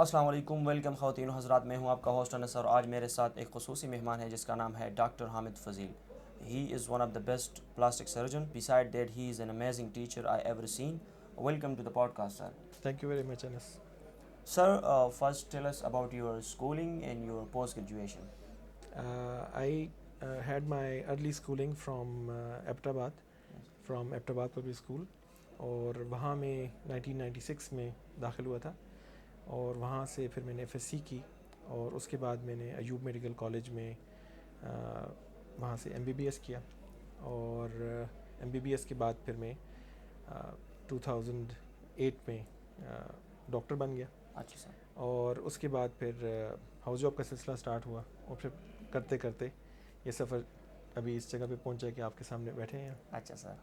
السلام علیکم، ویلکم خواتین و حضرات. میں ہوں آپ کا ہوسٹ انس اور آج میرے ساتھ ایک خصوصی مہمان ہے جس کا نام ہے doctor Hamid Fazil. He is one of the best plastic surgeon. beside that he is an amazing teacher I ever seen. Welcome to the podcast, sir. Thank you very much, Anas. Sir, first tell us about your schooling and your post graduation. I had my early schooling from Abbottabad, from Abbottabad Public School, اور وہاں میں 1996 میں داخل ہوا تھا، اور وہاں سے پھر میں نے ایف ایس سی کی، اور اس کے بعد میں نے ایوب میڈیکل کالج میں وہاں سے ایم بی بی ایس کیا، اور ایم بی بی ایس کے بعد پھر میں 2008 میں ڈاکٹر بن گیا. اچھا سر. اور اس کے بعد پھر ہاؤس جاب کا سلسلہ سٹارٹ ہوا، اور پھر کرتے کرتے یہ سفر ابھی اس جگہ پہ پہنچا کہ آپ کے سامنے بیٹھے ہیں. اچھا سر.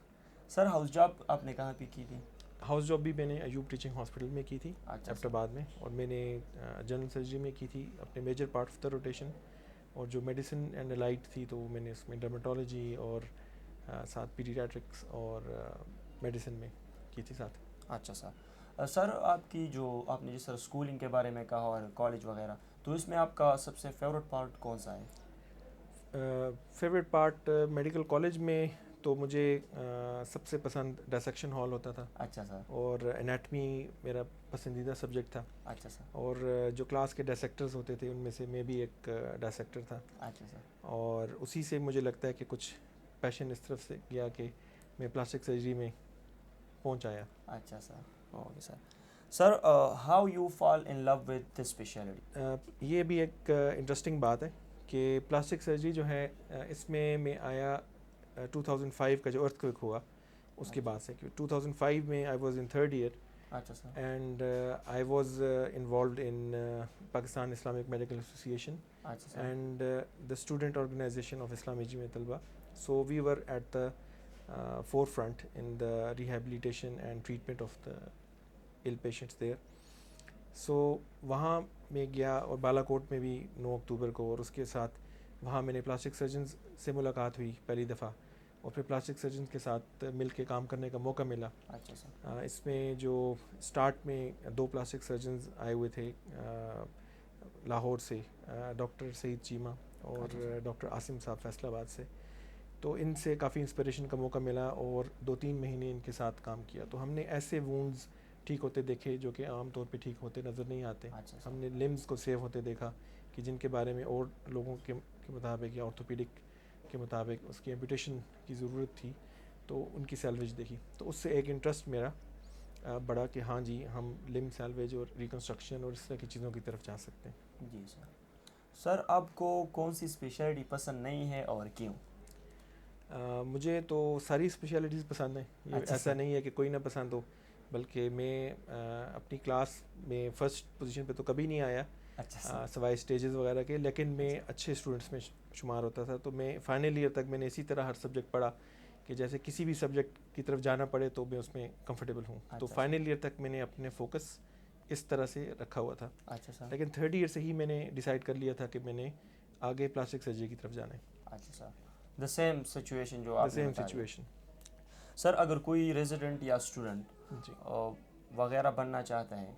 سر ہاؤس جاب آپ نے کہاں پہ کی تھی؟ ہاؤس جاب بھی میں نے ایوب ٹیچنگ ہاسپٹل میں کی تھی اچھا ایبٹ سر. آباد میں، اور میں نے جنرل سرجری میں کی تھی اپنے major part of the rotation, اور جو میڈیسن اینڈ لائٹ تھی تو میں نے اس میں ڈرمیٹولوجی اور ساتھ پیڈیاٹرکس اور میڈیسن میں کی تھی ساتھ. اچھا سر. سر آپ کی جو آپ نے جس طرح اسکولنگ کے بارے میں کہا اور کالج وغیرہ، تو اس میں آپ کا سب سے فیوریٹ پارٹ کون سا ہے؟ فیوریٹ پارٹ میڈیکل کالج میں تو مجھے سب سے پسند ڈائسیکشن ہال ہوتا تھا، اچھا سر. اور انیٹمی میرا پسندیدہ سبجیکٹ تھا، اچھا سر. اور جو کلاس کے ڈائسیکٹرز ہوتے تھے ان میں سے میں بھی ایک ڈائسیکٹر تھا، اچھا سر. اور اسی سے مجھے لگتا ہے کہ کچھ پیشن اس طرف سے گیا کہ میں پلاسٹک سرجری میں پہنچ آیا. اچھا sir. Okay sir. Sir how you fall in love with this specialty? یہ بھی ایک انٹرسٹنگ بات ہے کہ پلاسٹک سرجری جو ہے اس میں آیا 2005 کا جو ارتھ کوئک ہوا اس کے بعد سے، کہ 2005 میں I was in third year, اچھا sir. And I was involved in Pakistan Islamic medical association اچھا sir. And the student organisation of Islami Jamiat Talaba. So we were at the forefront in the rehabilitation and treatment of the ill patients there. سو وہاں میں گیا، اور بالا کوٹ میں بھی 9 اکتوبر کو، اور اس کے ساتھ وہاں میں نے پلاسٹک سرجنز سے ملاقات ہوئی پہلی دفعہ، اور پھر پلاسٹک سرجنز کے ساتھ مل کے کام کرنے کا موقع ملا. اچھا سر. اس میں جو سٹارٹ میں 2 پلاسٹک سرجنز آئے ہوئے تھے لاہور سے، ڈاکٹر سعید چیمہ اور ڈاکٹر عاصم صاحب فیصل آباد سے. تو ان سے کافی انسپریشن کا موقع ملا، اور 2-3 مہینے ان کے ساتھ کام کیا. تو ہم نے ایسے وونڈز ٹھیک ہوتے دیکھے جو کہ عام طور پہ ٹھیک ہوتے نظر نہیں آتے. اچھا سر. ہم نے لمز کو سیو ہوتے دیکھا کہ جن کے بارے میں اور لوگوں کے مطابق یا آرتھوپیڈک کے مطابق اس کی ایمپوٹیشن کی ضرورت تھی، تو ان کی سیلویج دیکھی. تو اس سے ایک انٹرسٹ میرا بڑا کہ ہاں جی ہم لم سیلویج اور ریکنسٹرکشن اور اس طرح کی چیزوں کی طرف جا سکتے ہیں. جی سر. سر آپ کو کون سی اسپیشلٹی پسند نہیں ہے اور کیوں؟ مجھے تو ساری اسپیشلٹیز پسند ہیں، یہ اچھا ایسا سر. نہیں ہے کہ کوئی نہ پسند ہو، بلکہ میں اپنی کلاس میں فرسٹ پوزیشن پہ تو کبھی نہیں آیا اچھا سر. سوائے اسٹیجز وغیرہ کے، لیکن میں اچھے اسٹوڈنٹس میں شمار ہوتا تھا. تو میں فائنل ایئر تک میں نے اسی طرح ہر سبجیکٹ پڑھا کہ جیسے کسی بھی سبجیکٹ کی طرف جانا پڑے تو میں اس میں کمفرٹیبل ہوں. تو اچھا فائنل ایئر تک میں نے اپنے فوکس اس طرح سے رکھا ہوا تھا. اچھا سر. لیکن تھرڈ ایئر سے ہی میں نے ڈیسائیڈ کر لیا تھا کہ میں نے آگے پلاسٹک سرجری کی طرف جانا ہے. اچھا سر. دا سیم سچویشن جو دا آپ نے سیم بتائی. سچویشن. سر اگر کوئی ریزیڈنٹ یا اسٹوڈنٹ جی. وغیرہ بننا چاہتا ہے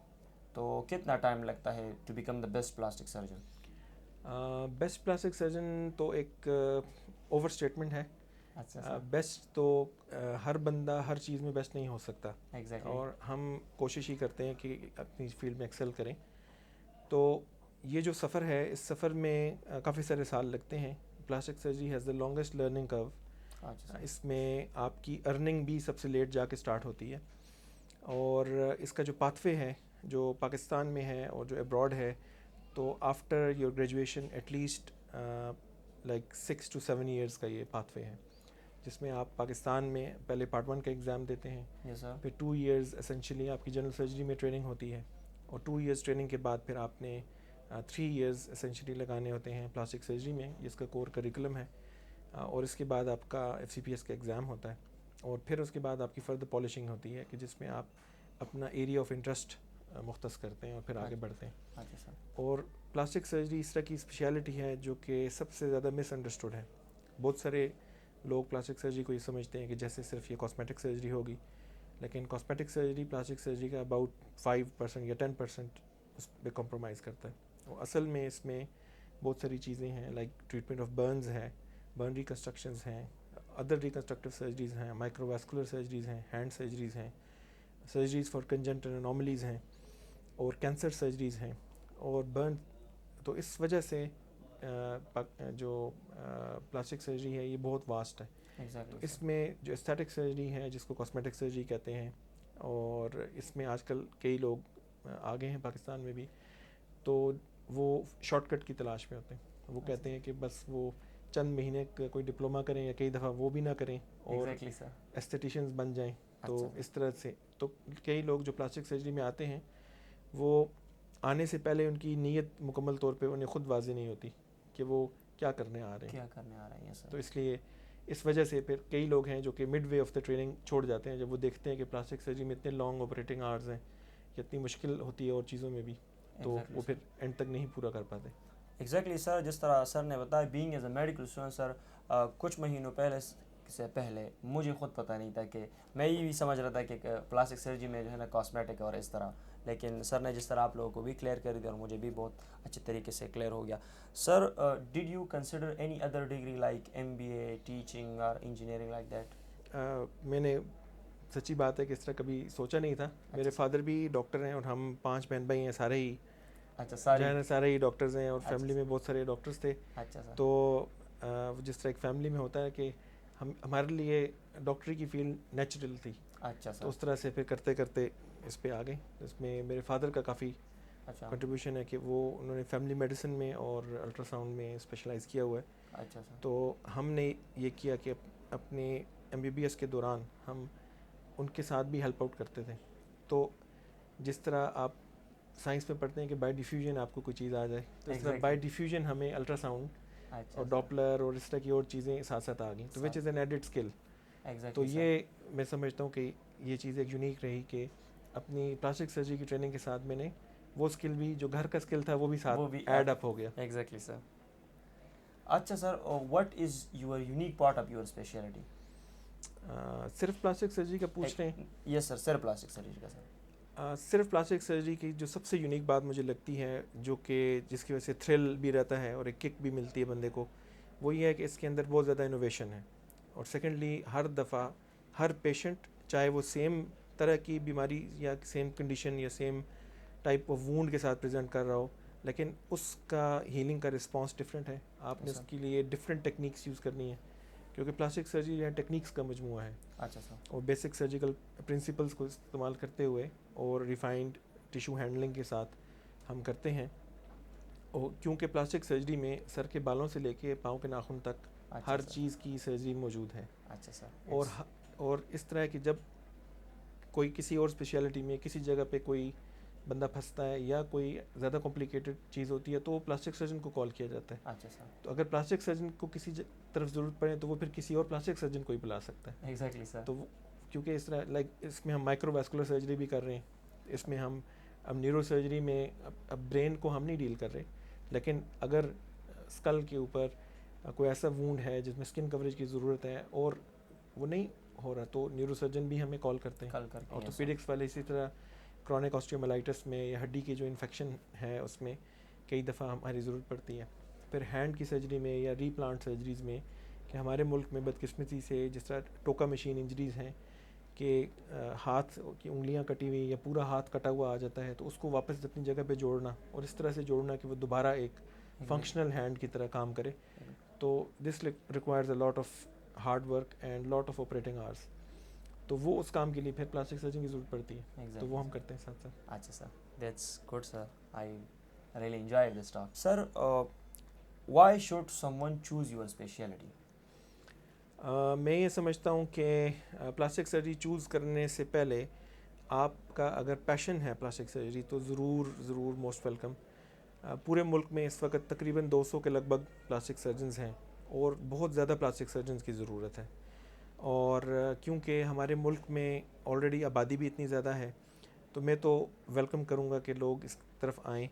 تو کتنا ٹائم لگتا ہے to become the best plastic surgeon? Best plastic surgeon تو ایک اوور اسٹیٹمنٹ ہے. اچھا سر. بیسٹ تو ہر بندہ ہر چیز میں بیسٹ نہیں ہو سکتا، ایگزیکٹلی. اور ہم کوشش ہی کرتے ہیں کہ اپنی فیلڈ میں ایکسل کریں. تو یہ جو سفر ہے اس سفر میں کافی سارے سال لگتے ہیں. Plastic surgery has the longest learning curve. اچھا سر. اس میں آپ کی ارننگ بھی سب سے لیٹ جا کے سٹارٹ ہوتی ہے، اور اس کا جو پاتھ وے ہے جو پاکستان میں ہے اور جو ابراڈ ہے، تو after your graduation at least like 6 to 7 years کا یہ پاتھ وے ہے، جس میں آپ پاکستان میں پہلے پارٹ 1 کا ایگزام دیتے ہیں، یس سر. پھر 2 ایئرز اسینشلی آپ کی جنرل سرجری میں ٹریننگ ہوتی ہے، اور 2 ایئرز ٹریننگ کے بعد پھر آپ نے 3 ایئرز اسینشلی لگانے ہوتے ہیں پلاسٹک سرجری میں، جس کا کور کریکولم ہے. اور اس کے بعد آپ کا ایف سی پی ایس کا ایگزام ہوتا ہے، اور پھر اس کے بعد آپ کی فردر پالشنگ ہوتی ہے کہ جس میں آپ اپنا ایریا آف انٹرسٹ مختص کرتے ہیں اور پھر آگے بڑھتے ہیں. اچھا سر. اور پلاسٹک سرجری اس طرح کی اسپیشلٹی ہے جو کہ سب سے زیادہ مس انڈرسٹوڈ ہے. بہت سارے لوگ پلاسٹک سرجری کو یہ سمجھتے ہیں کہ جیسے صرف یہ کاسمیٹک سرجری ہوگی، لیکن کاسمیٹک سرجری پلاسٹک سرجری کا اباؤٹ 5% یا 10% اس پہ کمپرومائز کرتا ہے. اصل میں اس میں بہت ساری چیزیں ہیں, لائک ٹریٹمنٹ آف برنز ہے, برن ریکنسٹرکشنز ہیں, ادر ریکنسٹرکٹیو سرجریز ہیں, مائکرو واسکولر سرجریز ہیں, ہینڈ سرجریز ہیں, سرجریز فار کنجنٹل انوملیز ہیں, اور کینسر سرجریز ہیں, اور برن. تو اس وجہ سے جو پلاسٹک سرجری ہے یہ بہت واسٹ ہے. تو اس میں جو استھیٹک سرجری ہے جس کو کاسمیٹک سرجری کہتے ہیں, اور اس میں آج کل کئی لوگ آگے ہیں پاکستان میں بھی, تو وہ شارٹ کٹ کی تلاش میں ہوتے ہیں. وہ کہتے ہیں کہ بس وہ چند مہینے کوئی ڈپلوما کریں یا کئی دفعہ وہ بھی نہ کریں اور ایستھیٹیشینز بن جائیں. تو اس طرح سے تو کئی لوگ جو پلاسٹک سرجری میں آتے ہیں وہ آنے سے پہلے ان کی نیت مکمل طور پہ انہیں خود واضح نہیں ہوتی کہ وہ کیا کرنے آ رہے ہیں. تو اس لیے اس وجہ سے پھر کئی لوگ ہیں جو کہ mid way of the training چھوڑ جاتے ہیں جب وہ دیکھتے ہیں کہ پلاسٹک سرجری میں اتنے لانگ آپریٹنگ آورز ہیں کہ اتنی مشکل ہوتی ہے اور چیزوں میں بھی, تو وہ پھر اینڈ تک نہیں پورا کر پاتے. ایگزیکٹلی سر, جس طرح سر نے بتایا, being as a medical student sir, کچھ مہینوں پہلے مجھے خود پتہ نہیں تھا کہ میں یہ بھی سمجھ رہا تھا کہ پلاسٹک سرجری میں جو ہے نا کاسمیٹک اور اس طرح, لیکن سر نے جس طرح آپ لوگوں کو بھی کلیئر کر دیا اور مجھے بھی بہت اچھے طریقے سے کلیئر ہو گیا. Sir, did you consider any other degree like MBA, teaching اور انجینئرنگ لائک دیٹ؟ میں نے سچی بات ہے کہ اس طرح کبھی سوچا نہیں تھا. میرے فادر بھی ڈاکٹر ہیں اور ہم 5 بہن بھائی ہیں, سارے ہی ڈاکٹرز ہیں, اور فیملی میں بہت سارے ڈاکٹرز تھے. تو جس طرح ایک فیملی میں ہوتا ہے کہ ہمارے لیے ڈاکٹری کی فیلڈ نیچرل تھی. تو اس طرح سے پھر کرتے کرتے اس پہ آ گئے. اس میں میرے فادر کا کافی کنٹریبیوشن ہے کہ انہوں نے فیملی میڈیسن میں اور الٹرا ساؤنڈ میں اسپیشلائز کیا ہوا ہے. تو ہم نے یہ کیا کہ اپنے MBBS کے دوران ہم ان کے ساتھ بھی ہیلپ آؤٹ کرتے تھے. تو جس طرح آپ سائنس میں پڑھتے ہیں کہ بائی ڈیفیوژن آپ کو کوئی چیز آ جائے, تو اس طرح بائی ڈیفیوژن ہمیں الٹرا ساؤنڈ اور ڈاپلر اور اس طرح کی اور چیزیں ساتھ ساتھ آ گئیں, تو وچ از این ایڈڈ اسکل. تو یہ میں سمجھتا ہوں کہ یہ چیز ایک یونیک رہی کہ اپنی پلاسٹک سرجری کی ٹریننگ کے ساتھ میں نے وہ اسکل بھی جو گھر کا اسکل تھا وہ بھی ساتھ ایڈ اپ ہو گیا. Exactly sir. اچھا sir, what is your unique part of your specialty? صرف پلاسٹک سرجری کا پوچھ رہے ہیں؟ یس سر, صرف پلاسٹک سرجری کا سر. صرف پلاسٹک سرجری کی جو سب سے یونیک بات مجھے لگتی ہے, جو کہ جس کی وجہ سے تھرل بھی رہتا ہے اور ایک کک بھی ملتی ہے بندے کو, وہ یہ ہے کہ اس کے اندر بہت زیادہ انوویشن ہے. اور سیکنڈلی ہر دفعہ ہر پیشنٹ, چاہے وہ سیم طرح کی بیماری یا سیم کنڈیشن یا سیم ٹائپ آف وونڈ کے ساتھ پریزنٹ کر رہا ہو, لیکن اس کا ہیلنگ کا رسپانس ڈفرینٹ ہے. آپ نے اس کے لیے ڈفرینٹ ٹیکنیکس یوز کرنی ہے, کیونکہ پلاسٹک سرجری جو ہے ٹیکنیکس کا مجموعہ ہے. اچھا سر. اور بیسک سرجیکل پرنسپلس کو استعمال کرتے ہوئے اور ریفائنڈ ٹیشو ہینڈلنگ کے ساتھ ہم کرتے ہیں. اور کیونکہ پلاسٹک سرجری میں سر کے بالوں سے لے کے پاؤں کے ناخن تک ہر چیز کی سرجری موجود ہے. اچھا سر. اور اس طرح کہ جب کوئی کسی اور اسپیشلٹی میں کسی جگہ پہ کوئی بندہ پھنستا ہے یا کوئی زیادہ کمپلیکیٹڈ چیز ہوتی ہے تو وہ پلاسٹک سرجن کو کال کیا جاتا ہے. اچھا سر. تو اگر پلاسٹک سرجن کو کسی طرف ضرورت پڑے تو وہ پھر کسی اور پلاسٹک سرجن کو ہی بلا سکتا ہے. ایگزیکٹلی سر. تو کیونکہ اس طرح لائک اس میں ہم مائکرو واسکولر سرجری بھی کر رہے ہیں, اس میں ہم اب نیورو سرجری میں اب برین کو ہم نہیں ڈیل کر رہے, لیکن اگر اسکل کے اوپر کوئی ایسا وونڈ ہے جس میں اسکن کوریج کی ضرورت ہے اور وہ نہیں ہو رہا, تو نیورو سرجن بھی ہمیں کال کرتے ہیں. آرتھوپیڈکس والے اسی طرح کرونک آسٹیومائلائٹس میں یا ہڈی کی جو انفیکشن ہے اس میں کئی دفعہ ہماری ضرورت پڑتی ہے. پھر ہینڈ کی سرجری میں یا ری پلانٹ سرجریز میں, کہ ہمارے ملک میں بدقسمتی سے جس طرح ٹوکا مشین انجریز ہیں کہ ہاتھ کی انگلیاں کٹی ہوئی یا پورا ہاتھ کٹا ہوا آ جاتا ہے, تو اس کو واپس اپنی جگہ پہ جوڑنا اور اس طرح سے جوڑنا کہ وہ دوبارہ ایک فنکشنل ہینڈ کی طرح کام کرے. تو this requires a lot of hard work and lot of operating hours. تو وہ اس کام کے لیے پھر پلاسٹک سرجن کی ضرورت پڑتی ہے, تو وہ ہم کرتے ہیں ساتھ ساتھ. اچھا sir, that's good sir, I really enjoy this talk. Sir, why should someone choose your specialty? میں یہ سمجھتا ہوں کہ پلاسٹک سرجری چوز کرنے سے پہلے آپ کا اگر پیشن ہے پلاسٹک سرجری تو ضرور موسٹ ویلکم. پورے ملک میں اس وقت تقریباً 200 کے لگ بھگ پلاسٹک سرجنز ہیں اور بہت زیادہ پلاسٹک سرجنز کی ضرورت ہے. اور کیونکہ ہمارے ملک میں آلریڈی آبادی بھی اتنی زیادہ ہے, تو میں تو ویلکم کروں گا کہ لوگ اس طرف آئیں.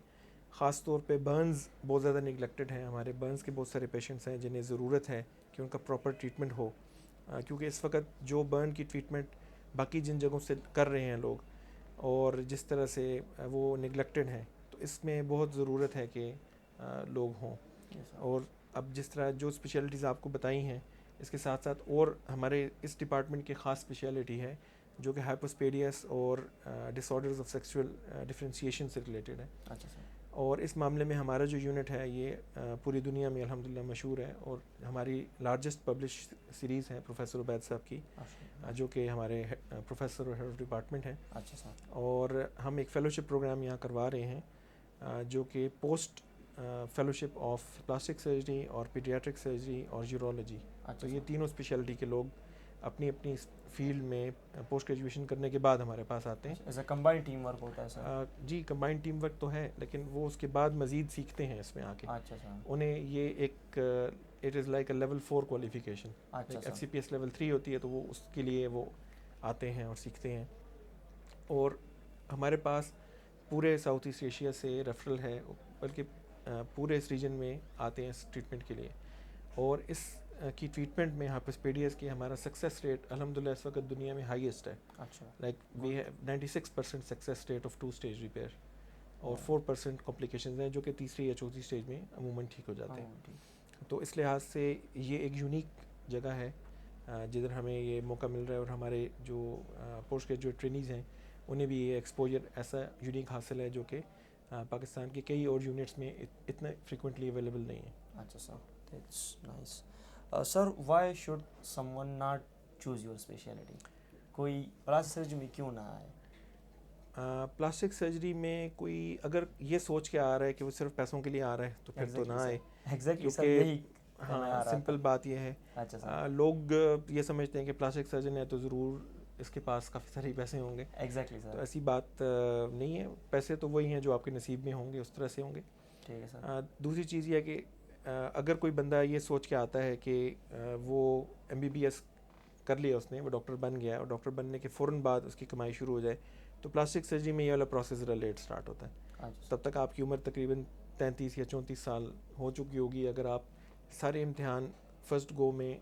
خاص طور پہ برنز بہت زیادہ نگلیکٹڈ ہیں. ہمارے برنز کے بہت سارے پیشنٹس ہیں جنہیں ضرورت ہے کہ ان کا پراپر ٹریٹمنٹ ہو, کیونکہ اس وقت جو برن کی ٹریٹمنٹ باقی جن جگہوں سے کر رہے ہیں لوگ اور جس طرح سے وہ نگلیکٹڈ ہیں, تو تو اس میں بہت ضرورت ہے کہ لوگ ہوں. Yes, sir. اور اب جس طرح جو اسپیشلٹیز آپ کو بتائی ہیں اس کے ساتھ ساتھ اور ہمارے اس ڈپارٹمنٹ کی خاص اسپیشلٹی ہے جو کہ ہائپوسپیڈیس اور ڈس آرڈرز آف سیکسول ڈفرینسیشن سے ریلیٹڈ ہے. اچھا سر. اور اس معاملے میں ہمارا جو یونٹ ہے یہ پوری دنیا میں الحمدللہ مشہور ہے, اور ہماری لارجسٹ پبلش سیریز ہے پروفیسر عبید صاحب کی, جو کہ ہمارے پروفیسر اور ہیڈ آف ڈپارٹمنٹ ہیں. اچھا سر. اور ہم ایک فیلوشپ پروگرام یہاں کروا رہے ہیں جو کہ post fellowship of plastic surgery اور پیڈیاٹرک سرجری اور یورولوجی. تو یہ تینوں اسپیشلٹی کے لوگ اپنی اپنی فیلڈ میں پوسٹ گریجویشن کرنے کے بعد ہمارے پاس آتے ہیں. As a combined team work ہوتا ہے سر؟ جی کمبائنڈ ٹیم ورک تو ہے, لیکن وہ اس کے بعد مزید سیکھتے ہیں اس میں آ کے. اچھا سر. انہیں یہ ایک it is like a level 4 qualification. F C P S level 3 ہوتی ہے, تو وہ اس کے لیے وہ آتے ہیں اور سیکھتے ہیں. اور ہمارے پاس پورے ساؤتھ ایسٹ ایشیا سے ریفرل ہے, بلکہ پورے اس ریجن میں آتے ہیں اس ٹریٹمنٹ کے لیے. اور اس کی ٹریٹمنٹ میں ہائپوسپیڈیس کی ہمارا سکسیس ریٹ الحمدللہ اس وقت دنیا میں ہائیسٹ ہے. اچھا. Like we have 96% success rate of 2 stage repair, اور 4% کمپلیکیشنز ہیں جو کہ تیسری یا چوتھی اسٹیج میں عموماً ٹھیک ہو جاتے ہیں. تو اس لحاظ سے یہ ایک یونیک جگہ ہے جدھر ہمیں یہ موقع مل رہا ہے, اور ہمارے جو پوسٹ گریجویٹ ٹرینیز ہیں انہیں بھی یہ ایکسپوجر ایسا یونیک حاصل ہے جو کہ پاکستان کے کئی اور یونٹس میں اتنا فریکوینٹلی اویلیبل نہیں ہے. اچھا sir, that's nice. Sir why should someone not choose your specialty? کوئی پلاسٹک سرجری میں کیوں نہ آئے؟ پلاسٹک سرجری میں کوئی اگر یہ سوچ کے آ رہا ہے کہ وہ صرف پیسوں کے لیے آ رہا ہے تو پھر تو نہ آئے. کیونکہ ہاں سمپل بات یہ ہے, لوگ یہ سمجھتے ہیں کہ پلاسٹک سرجن ہے تو ضرور اس کے پاس کافی سارے پیسے ہوں گے. ایگزیکٹلی سر. تو ایسی بات نہیں ہے, پیسے تو وہی ہیں جو آپ کے نصیب میں ہوں گے, اس طرح سے ہوں گے. ٹھیک ہے سر. دوسری چیز یہ ہے کہ اگر کوئی بندہ یہ سوچ کے آتا ہے کہ وہ ایم بی بی ایس کر لیا اس نے, وہ ڈاکٹر بن گیا, اور ڈاکٹر بننے کے فوراً بعد اس کی کمائی شروع ہو جائے, تو پلاسٹک سرجری میں یہ والا پروسیس ذرا لیٹ سٹارٹ ہوتا ہے. تب تک آپ کی عمر تقریباً 33 یا 34 سال ہو چکی ہوگی اگر آپ سارے امتحان فرسٹ گو میں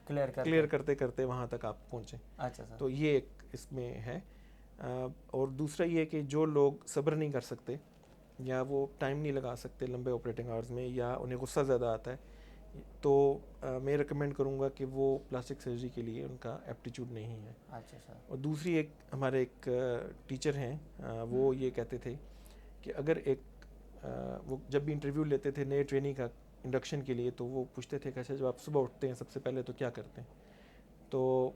کلیئر کرتے کرتے وہاں تک آپ پہنچیں. اچھا سر. تو یہ ایک اس میں ہے. اور دوسرا یہ کہ جو لوگ صبر نہیں کر سکتے یا وہ ٹائم نہیں لگا سکتے لمبے آپریٹنگ آورز میں, یا انہیں غصہ زیادہ آتا ہے, تو میں ریکمینڈ کروں گا کہ وہ پلاسٹک سرجری کے لیے ان کا ایپٹیچیوڈ نہیں ہے. اچھا سر. اور دوسری ایک ہمارے ایک ٹیچر ہیں, وہ یہ کہتے تھے کہ اگر ایک وہ جب بھی انٹرویو لیتے تھے نئے ٹرینی کا انڈکشن کے لیے, تو وہ پوچھتے تھے کہ اچھا جب آپ صبح اٹھتے ہیں سب سے پہلے تو کیا کرتے ہیں؟ تو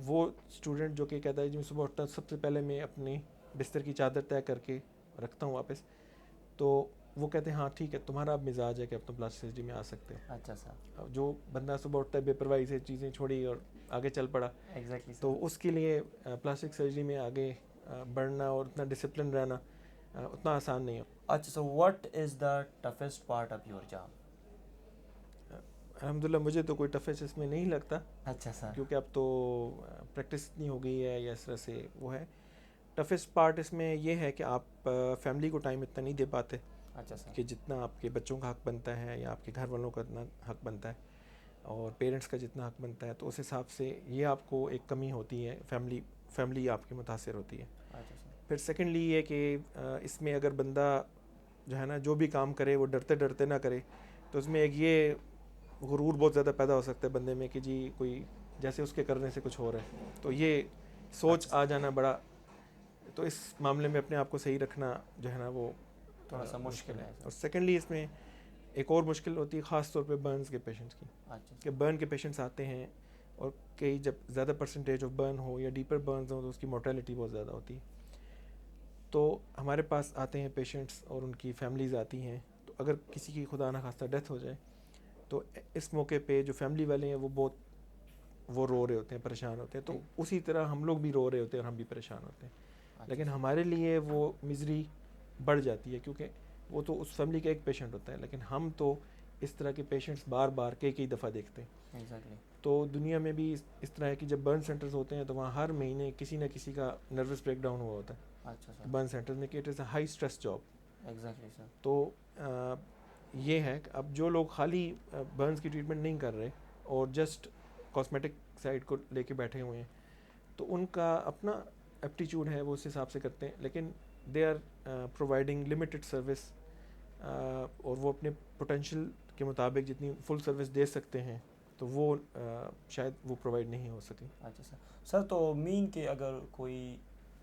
وہ اسٹوڈنٹ جو کہ کہتا ہے جب صبح اٹھتا سب سے پہلے میں اپنی بستر کی چادر طے کر کے رکھتا ہوں واپس, تو وہ کہتے ہیں ہاں ٹھیک ہے تمہارا اب مزاج ہے کہ اب تم پلاسٹک سرجری میں آ سکتے ہو. اچھا سر. جو بندہ صبح اٹھتا ہے بے پرواہی سے چیزیں چھوڑی اور آگے چل پڑا, تو اس کے لیے پلاسٹک سرجری میں آگے بڑھنا اور اتنا ڈسپلن رہنا اتنا آسان نہیں ہو. اچھا sir, what is the toughest part of your job? الحمدللہ مجھے تو کوئی ٹفسٹ اس میں نہیں لگتا. اچھا سر. کیونکہ اب تو پریکٹس اتنی ہو گئی ہے یا اس طرح سے وہ ہے. ٹفسٹ پارٹ اس میں یہ ہے کہ آپ فیملی کو ٹائم اتنا نہیں دے پاتے. اچھا سر. کہ جتنا آپ کے بچوں کا حق بنتا ہے یا آپ کے گھر والوں کا اتنا حق بنتا ہے اور پیرنٹس کا جتنا حق بنتا ہے, تو اس حساب سے یہ آپ کو ایک کمی ہوتی ہے, فیملی آپ کی متاثر ہوتی ہے. پھر سیکنڈلی یہ کہ اس میں اگر بندہ جو ہے نا جو بھی کام کرے وہ ڈرتے ڈرتے نہ کرے, تو اس میں ایک یہ غرور بہت زیادہ پیدا ہو سکتا ہے بندے میں کہ جی کوئی جیسے اس کے کرنے سے کچھ ہو رہا ہے, تو یہ سوچ آ جانا بڑا, تو اس معاملے میں اپنے آپ کو صحیح رکھنا جو ہے نا وہ تھوڑا سا مشکل ہے. اور سیکنڈلی اس میں ایک اور مشکل ہوتی ہے خاص طور پہ برنز کے پیشنٹس کی, کہ برن کے پیشنٹس آتے ہیں اور کئی جب زیادہ پرسنٹیج آف برن ہو یا ڈیپر برنز ہوں تو اس کی مورٹیلٹی بہت زیادہ ہوتی ہے. تو ہمارے پاس آتے ہیں پیشنٹس اور ان کی فیملیز آتی ہیں, تو اگر کسی کی خدا نخواستہ ڈیتھ ہو جائے تو اس موقع پہ جو فیملی والے ہیں وہ رو رہے ہوتے ہیں, پریشان ہوتے ہیں. تو اسی طرح ہم لوگ بھی رو رہے ہوتے ہیں اور ہم بھی پریشان ہوتے ہیں, لیکن ہمارے لیے وہ مزری بڑھ جاتی ہے کیونکہ وہ تو اس فیملی کا ایک پیشنٹ ہوتا ہے, لیکن ہم تو اس طرح کے پیشنٹس بار بار کئی دفعہ دیکھتے ہیں. تو دنیا میں بھی اس طرح ہے کہ جب برن سینٹرز ہوتے ہیں تو وہاں ہر مہینے کسی نہ کسی کا نروس بریک ڈاؤن ہوا ہوتا ہے. برن سینٹرز میں کہ it is a high stress job. تو یہ ہے کہ اب جو لوگ خالی برنز کی ٹریٹمنٹ نہیں کر رہے اور جسٹ کاسمیٹک سائڈ کو لے کے بیٹھے ہوئے ہیں, تو ان کا اپنا ایپٹیچیوڈ ہے وہ اس حساب سے کرتے ہیں, لیکن they are providing limited service, اور وہ اپنے پوٹینشیل کے مطابق جتنی فل سروس دے سکتے ہیں تو وہ شاید وہ پرووائڈ نہیں ہو سکی. اچھا سر. سر تو مین کہ اگر کوئی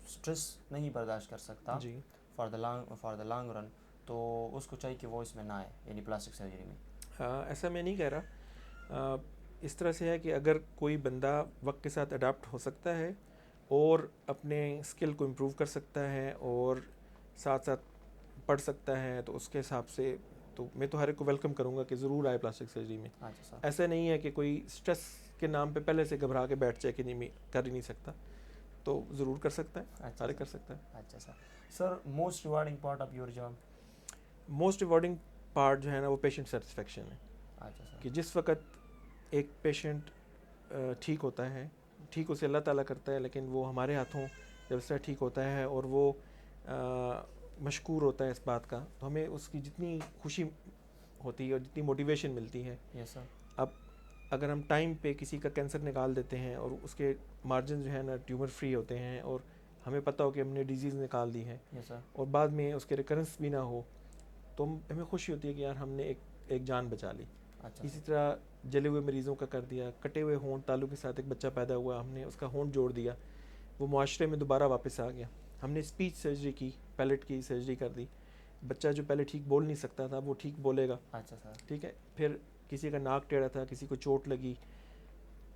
اسٹریس نہیں برداشت کر سکتا جی فار دا لانگ رن تو اس کو چاہیے کہ وہ اس میں نہ آئے یعنی پلاسٹک سرجری میں. ایسا میں نہیں کہہ رہا. اس طرح سے ہے کہ اگر کوئی بندہ وقت کے ساتھ اڈاپٹ ہو سکتا ہے اور اپنے اسکل کو امپروو کر سکتا ہے اور ساتھ ساتھ پڑھ سکتا ہے تو اس کے حساب سے تو میں تو ہر ایک کو ویلکم کروں گا کہ ضرور آئے پلاسٹک سرجری میں. اچھا سر. ایسا نہیں ہے کہ کوئی اسٹریس کے نام پہ پہلے سے گھبرا کے بیٹھ جائے کہ نہیں میں کر ہی نہیں سکتا، تو ضرور کر سکتا ہے، ہر ایک کر سکتا ہے. اچھا sir. Sir most rewarding part of your job? Most rewarding part جو ہے نا وہ پیشنٹ سیٹسفیکشن ہے. اچھا سر. کہ جس وقت ایک پیشنٹ ٹھیک ہوتا ہے، ٹھیک اسے اللہ تعالیٰ کرتا ہے، لیکن وہ ہمارے ہاتھوں جب اس طرح ٹھیک ہوتا ہے اور وہ مشکور ہوتا ہے اس بات کا، تو ہمیں اس کی جتنی خوشی ہوتی ہے اور جتنی موٹیویشن ملتی ہے. یس سر. اب اگر ہم ٹائم پہ کسی کا کینسر نکال دیتے ہیں اور اس کے مارجن جو ہے نا ٹیومر فری ہوتے ہیں اور ہمیں پتہ ہو کہ ہم نے ڈیزیز نکال دی ہے یس سر. اور بعد میں اس کے ریکرنس بھی نہ ہو، تو ہمیں خوشی ہوتی ہے کہ یار ہم نے ایک جان بچا لی. اچھا. اسی طرح جلے ہوئے مریضوں کا کر دیا، کٹے ہوئے ہونٹ تالو کے ساتھ ایک بچہ پیدا ہوا، ہم نے اس کا ہونٹ جوڑ دیا، وہ معاشرے میں دوبارہ واپس آ گیا. ہم نے اسپیچ سرجری کی، پیلٹ کی سرجری کر دی، بچہ جو پہلے ٹھیک بول نہیں سکتا تھا وہ ٹھیک بولے گا. اچھا سر. ٹھیک ہے. پھر کسی کا ناک ٹیڑھا تھا، کسی کو چوٹ لگی،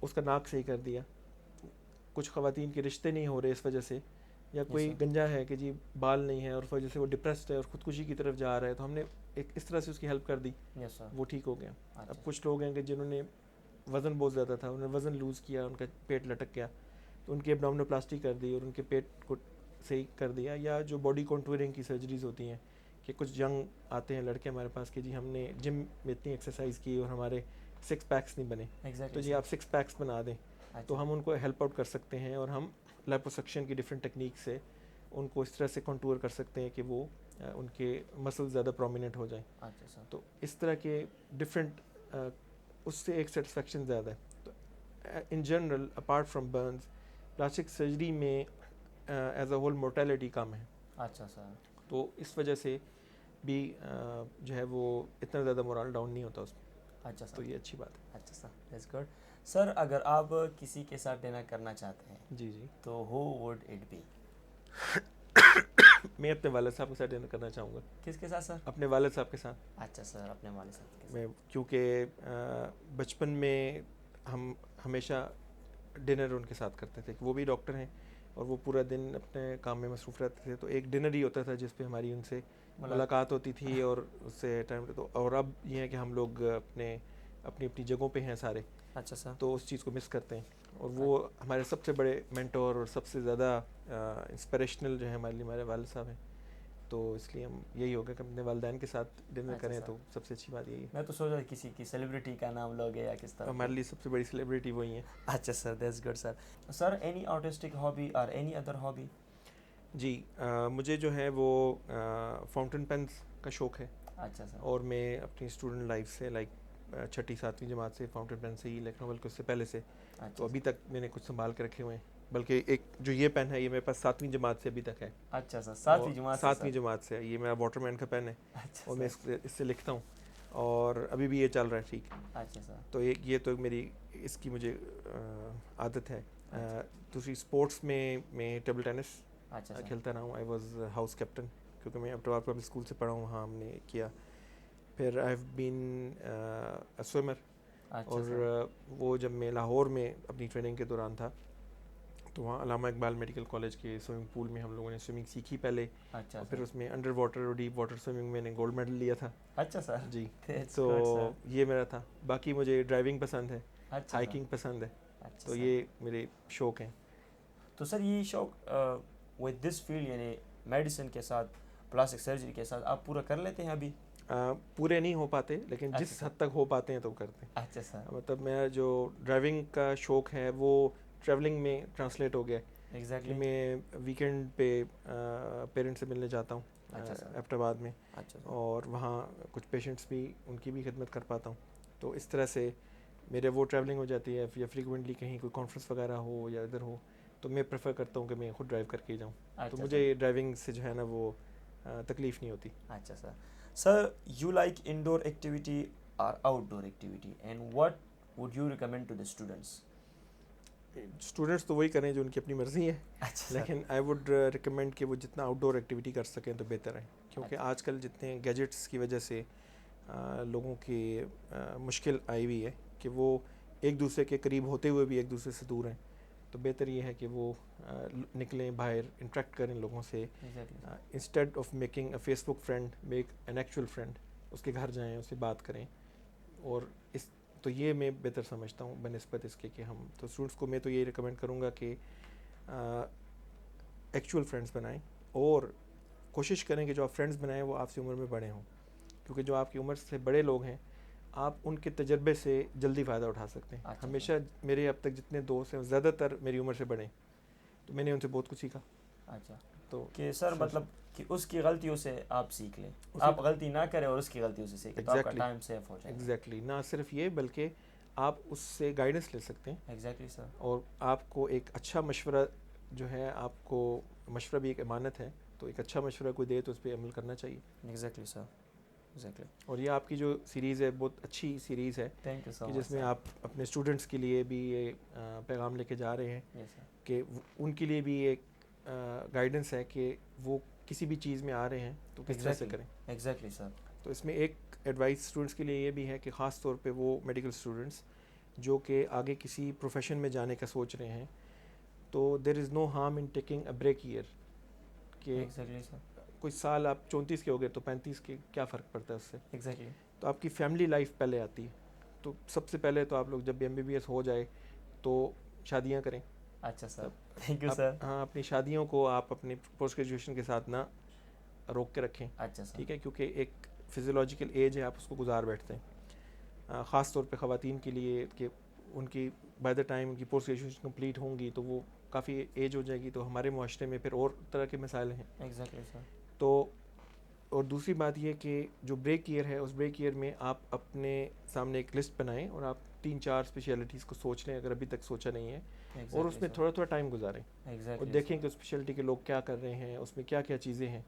اس کا ناک صحیح کر دیا. کچھ خواتین کے رشتے نہیں ہو رہے اس وجہ سے، یا کوئی گنجا ہے کہ جی بال نہیں ہے اور اس وجہ سے وہ ڈپریسڈ ہے اور خودکشی کی طرف جا رہا ہے، تو ہم نے ایک اس طرح سے اس کی ہیلپ کر دی. یس سر. وہ ٹھیک ہو گیا. اب کچھ لوگ ہیں کہ جنہوں نے وزن بہت زیادہ تھا، انہوں نے وزن لوز کیا، ان کا پیٹ لٹک گیا تو ان کی ایبڈومینوپلاسٹی کر دی اور ان کے پیٹ کو صحیح کر دیا. یا جو باڈی کانٹورنگ کی سرجریز ہوتی ہیں کہ کچھ ینگ آتے ہیں لڑکے ہمارے پاس کہ جی ہم نے جم میں اتنی ایکسرسائز کی اور ہمارے 6 پیکس نہیں بنے، تو جی آپ 6 پیکس بنا دیں، تو ہم ان کو ہیلپ آؤٹ کر سکتے ہیں اور ہم لیپوسکشن کی ڈفرینٹ ٹیکنیک سے ان کو اس طرح سے کنٹور کر سکتے ہیں کہ وہ ان کے مسل زیادہ پرومیننٹ ہو جائیں. اچھا سر. تو اس طرح کے ڈفرینٹ اس سے ایک سیٹسفیکشن زیادہ ہے. تو in general apart from burns, plastic surgery میں ایز اے ہول مورٹیلٹی کم ہے. اچھا سر. تو اس وجہ سے بھی جو ہے وہ اتنا زیادہ مورال ڈاؤن نہیں ہوتا اس میں. اچھا سر. تو یہ اچھی بات ہے. اچھا سر. That's good. سر اگر آپ کسی کے ساتھ ڈنر کرنا چاہتے ہیں جی جی تو ہو وڈ اٹ بی؟ میں اپنے والد صاحب کے ساتھ ڈنر کرنا چاہوں گا. کس کے ساتھ سر؟ اپنے والد صاحب کے ساتھ. اچھا سر. اپنے والد صاحب کے میں کیونکہ بچپن میں ہم ہمیشہ ڈنر ان کے ساتھ کرتے تھے. وہ بھی ڈاکٹر ہیں اور وہ پورا دن اپنے کام میں مصروف رہتے تھے، تو ایک ڈنر ہی ہوتا تھا جس پہ ہماری ان سے ملاقات ہوتی تھی اور اس سے ٹائم. تو اور اب یہ ہے کہ ہم لوگ اپنی اپنی جگہوں پہ ہیں سارے. اچھا سر. تو اس چیز کو مس کرتے ہیں. اور وہ ہمارے سب سے بڑے مینٹور اور سب سے زیادہ انسپریشنل جو ہے ہمارے لیے ہمارے والد صاحب ہیں. تو اس لیے ہم یہی ہوگا کہ اپنے والدین کے ساتھ ڈنر کریں، تو سب سے اچھی بات یہی ہے. میں تو سوچ رہا کسی کی سیلیبریٹی کا نام لوگے یا کس طرح. ہمارے لیے سب سے بڑی سیلیبریٹی وہی ہیں. اچھا sir. That's good sir. Sir any artistic hobby اور اینی ادر ہابی؟ جی مجھے جو ہے وہ فاؤنٹین پینس کا شوق ہے. اچھا سر. اور میں اپنی اسٹوڈنٹ لائف سے لائک 6ٹھی 7ویں جماعت سے فاؤنٹین پین سے ہی لکھنؤ، بلکہ اس سے پہلے سے. تو ابھی تک میں نے کچھ سنبھال کے رکھے ہوئے ہیں، بلکہ ایک جو یہ پین ہے یہ میرے پاس 7ویں جماعت سے ابھی تک ہے. اچھا سر. 7ویں جماعت سے؟ 7ویں جماعت سے. یہ میرا واٹر مین کا پین ہے اور میں اس سے لکھتا ہوں اور ابھی بھی یہ چل رہا ہے. ٹھیک. اچھا سر. تو یہ تو میری اس کی مجھے عادت ہے. دوسری اسپورٹس میں ٹیبل ٹینس کھیلتا رہا ہوں. آئی واز ہاؤس کیپٹن، کیونکہ میں ابٹوار پبلک اسکول سے پڑھا ہوں، وہاں ہم نے کیا. پھر I have been a swimmer. اور وہ جب میں لاہور میں اپنی ٹریننگ کے دوران تھا تو وہاں علامہ اقبال میڈیکل کالج کے سوئمنگ پول میں ہم لوگوں نے سوئمنگ سیکھی پہلے. اور پھر اس میں انڈر واٹر اور ڈیپ واٹر سوئمنگ میں نے گولڈ میڈل لیا تھا. اچھا سر. جی. تو یہ میرا تھا. باقی مجھے ڈرائیونگ پسند ہے، ہائیکنگ پسند ہے. تو یہ میرے شوق ہیں. تو سر یہ شوق ود دس فیلڈ یعنی میڈیسن کے ساتھ پلاسٹک سرجری کے ساتھ آپ پورا کر لیتے ہیں؟ ابھی پورے نہیں ہو پاتے لیکن جس حد تک ہو پاتے ہیں تو کرتے ہیں. اچھا سر. مطلب میرا جو ڈرائیونگ کا شوق ہے وہ ٹریولنگ میں ٹرانسلیٹ ہو گیا. ایگزیکٹلی. میں ویکینڈ پہ پیرنٹس سے ملنے جاتا ہوں ایبٹ آباد میں. اور وہاں کچھ پیشنٹس بھی ان کی بھی خدمت کر پاتا ہوں. تو اس طرح سے میرے وہ ٹریولنگ ہو جاتی ہے. یا فریکوینٹلی کہیں کوئی کانفرنس وغیرہ ہو یا ادھر ہو تو میں پریفر کرتا ہوں کہ میں خود ڈرائیو کر کے ہی جاؤں. تو اچھا مجھے ڈرائیونگ سے جو ہے نا وہ تکلیف نہیں ہوتی. اچھا sir. Sir you like indoor activity اور outdoor activity and what would you recommend to the students? Students تو وہی کریں جو ان کی اپنی مرضی ہے, اچھا لیکن آئی ووڈ ریکمینڈ کہ وہ جتنا آؤٹ ڈور ایکٹیویٹی کر سکیں تو بہتر ہے, کیونکہ آج کل جتنے گیجٹس کی وجہ سے لوگوں کی مشکل آئی ہوئی ہے کہ وہ ایک دوسرے کے قریب ہوتے ہوئے بھی ایک دوسرے سے دور ہیں. تو بہتر یہ ہے کہ وہ نکلیں باہر, انٹریکٹ کریں لوگوں سے. Instead of making a facebook friend, make an actual friend. اس کے گھر جائیں, اس سے بات کریں. اور اس تو یہ میں بہتر سمجھتا ہوں بنسبت اس کے کہ ہم تو اسٹوڈنٹس کو میں تو یہ ریکمینڈ کروں گا کہ ایکچوئل فرینڈس بنائیں, اور کوشش کریں کہ جو آپ فرینڈس بنائیں وہ آپ سے عمر میں بڑے ہوں, کیونکہ جو آپ کی عمر سے بڑے لوگ ہیں آپ ان کے تجربے سے جلدی فائدہ اٹھا سکتے ہیں. ہمیشہ میرے اب تک جتنے دوست ہیں زیادہ تر میری عمر سے بڑے ہیں, تو میں نے ان سے بہت کچھ سیکھا. اچھا, تو کہ سر مطلب کہ اس کی غلطیوں سے آپ سیکھ لیں, آپ غلطی نہ کریں اور اس کی غلطیوں سے سیکھیں, تو آپ کا ٹائم سیف ہو جائے. ایگزیکٹلی, نہ صرف یہ بلکہ آپ اس سے گائیڈنس لے سکتے ہیں. ایگزیکٹلی سر. اور آپ کو ایک اچھا مشورہ جو ہے, آپ کو مشورہ بھی ایک امانت ہے, تو ایک اچھا مشورہ کوئی دے تو اس پہ عمل کرنا چاہیے. ایگزیکٹلی سر, ایگزیکٹلی. اور یہ آپ کی جو سیریز ہے بہت اچھی سیریز ہے, تھینک یو سو کہ مچ جس میں آپ اپنے اسٹوڈنٹس کے لیے بھی یہ پیغام لے کے جا رہے ہیں کہ ان کے لیے بھی ایک گائیڈنس ہے کہ وہ کسی بھی چیز میں آ رہے ہیں تو کس طرح سے کریں. ایگزیکٹلی سر. تو اس میں ایک ایڈوائس اسٹوڈنٹس کے لیے یہ بھی ہے کہ خاص طور پہ وہ میڈیکل اسٹوڈنٹس جو کہ آگے کسی پروفیشن میں جانے کا سوچ رہے ہیں, تو there is no harm in taking a break year. کہ ایگزیکٹلی سر, کوئی سال آپ 34 کے ہو گئے تو 35 کے کیا فرق پڑتا ہے اس سے. ایگزیکٹلی. تو آپ کی فیملی لائف پہلے آتی ہے. تو سب سے پہلے تو آپ لوگ جب MBBS ہو جائے تو شادیاں کریں. اچھا سر, تھینک یو سر. ہاں, اپنی شادیوں کو آپ اپنی پوسٹ گریجویشن کے ساتھ نہ روک کے رکھیں. اچھا سر. ٹھیک ہے, کیونکہ ایک فزیولوجیکل ایج ہے, آپ اس کو گزار بیٹھتے ہیں. خاص طور پہ خواتین کے لیے کہ ان کی بائی دا ٹائم ان کی پوسٹ گریجویشن کمپلیٹ ہوں گی تو وہ کافی ایج ہو جائے گی, تو ہمارے معاشرے میں پھر اور طرح کے مسائل ہیں. ایگزیکٹلی سر. تو اور دوسری بات یہ کہ جو بریک ایئر ہے اس بریک ایئر میں آپ اپنے سامنے ایک لسٹ بنائیں اور آپ 3-4 اسپیشلٹیز کو سوچ لیں اگر ابھی تک سوچا نہیں ہے, اور اس میں تھوڑا تھوڑا ٹائم گزاریں اور دیکھیں کہ اسپیشلٹی کے لوگ کیا کر رہے ہیں, اس میں کیا کیا چیزیں ہیں.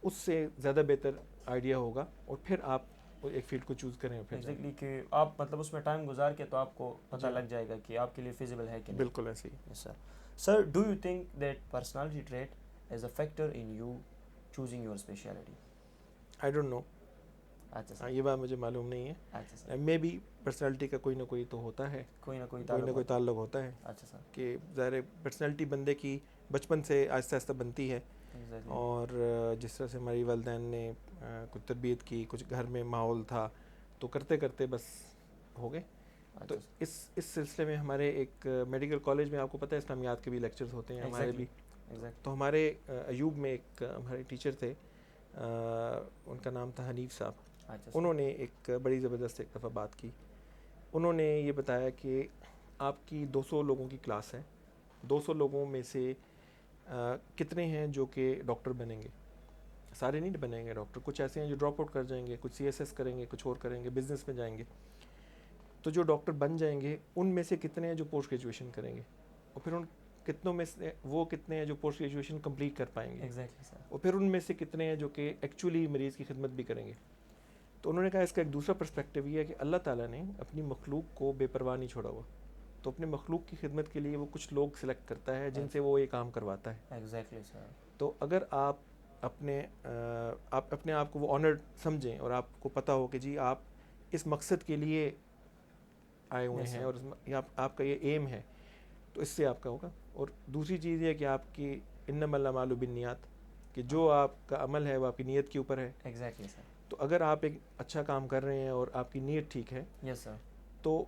اس سے زیادہ بہتر آئیڈیا ہوگا, اور پھر آپ ایک فیلڈ کو چوز کریں. ایگزیکٹلی, کہ آپ مطلب اس میں ٹائم گزار کے تو آپ کو پتہ لگ جائے گا کہ آپ کے لیے فیزیبل ہے کہ نہیں. بالکل ایسے ہی. Yes sir. Sir, do you think that personality trait is a factor in you choosing your specialty? I don't know. اچھا سر. یہ بات مجھے معلوم نہیں ہے. اچھا سر. مے بی پرسنالٹی کا کوئی نہ کوئی تو ہوتا ہے, کوئی نہ کوئی تعلق ہوتا ہے. اچھا سر. کہ ظاہر پرسنالٹی بندے کی بچپن سے آہستہ آہستہ بنتی ہے, اور جس طرح سے ہماری والدین نے کچھ تربیت کی, کچھ گھر میں ماحول تھا, تو کرتے کرتے بس ہو گئے. تو اس سلسلے میں ہمارے ایک میڈیکل کالج میں آپ کو پتہ ہے اسلامیات کے بھی لیکچرز ہوتے ہیں ہمارے بھی. تو ہمارے ایوب میں ایک ہمارے ٹیچر تھے, ان کا نام تھا حنیف صاحب. انہوں نے ایک بڑی زبردست ایک دفعہ بات کی. انہوں نے یہ بتایا کہ آپ کی 200 لوگوں کی کلاس ہے, 200 لوگوں میں سے کتنے ہیں جو کہ ڈاکٹر بنیں گے؟ سارے نہیں بنیں گے ڈاکٹر, کچھ ایسے ہیں جو ڈراپ آؤٹ کر جائیں گے, کچھ CSS کریں گے, کچھ اور کریں گے, بزنس میں جائیں گے. تو جو ڈاکٹر بن جائیں گے ان میں سے کتنے ہیں جو پوسٹ گریجویشن کریں گے, اور پھر ان کتنوں میں سے وہ کتنے ہیں جو پوسٹ گریجویشن کمپلیٹ کر پائیں گے, اور پھر ان میں سے کتنے ہیں جو کہ ایکچولی مریض کی خدمت بھی کریں گے. تو انہوں نے کہا اس کا ایک دوسرا پرسپیکٹیو یہ ہے کہ اللہ تعالیٰ نے اپنی مخلوق کو بے پرواہ نہیں چھوڑا ہوا, تو اپنے مخلوق کی خدمت کے لیے وہ کچھ لوگ سلیکٹ کرتا ہے جن سے وہ یہ کام کرواتا ہے. ایگزیکٹلی سر. تو اگر آپ اپنے آپ کو وہ آنرڈ سمجھیں, اور آپ کو پتہ ہو کہ جی آپ اس مقصد کے لیے آئے ہوئے ہیں اور آپ کا یہ ایم ہے, تو اس سے آپ کا ہوگا. اور دوسری چیز یہ ہے کہ آپ کی انما الاعمال بالنیات, کہ جو آپ کا عمل ہے وہ آپ کی نیت کے اوپر ہے. ایگزیکٹلی سر. تو اگر آپ ایک اچھا کام کر رہے ہیں اور آپ کی نیت ٹھیک ہے, یس سر, تو